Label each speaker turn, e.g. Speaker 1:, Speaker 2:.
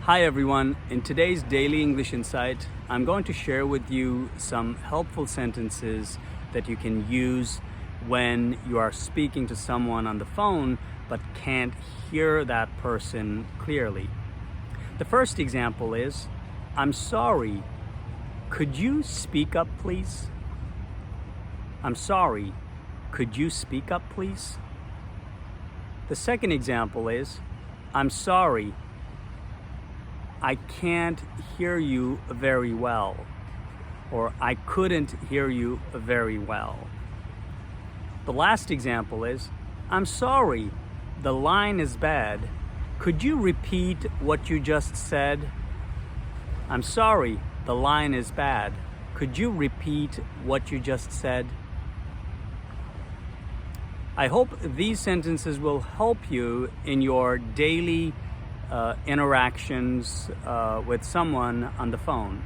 Speaker 1: Hi everyone, in today's Daily English Insight, I'm going to share with you some helpful sentences that you can use when you are speaking to someone on the phone but can't hear that person clearly. The first example is, I'm sorry, could you speak up please? I'm sorry, could you speak up please? The second example is, I'm sorry, I can't hear you very well, or I couldn't hear you very well. The last example is, I'm sorry, the line is bad. Could you repeat what you just said? I'm sorry, the line is bad. Could you repeat what you just said? I hope these sentences will help you in your daily interactions with someone on the phone.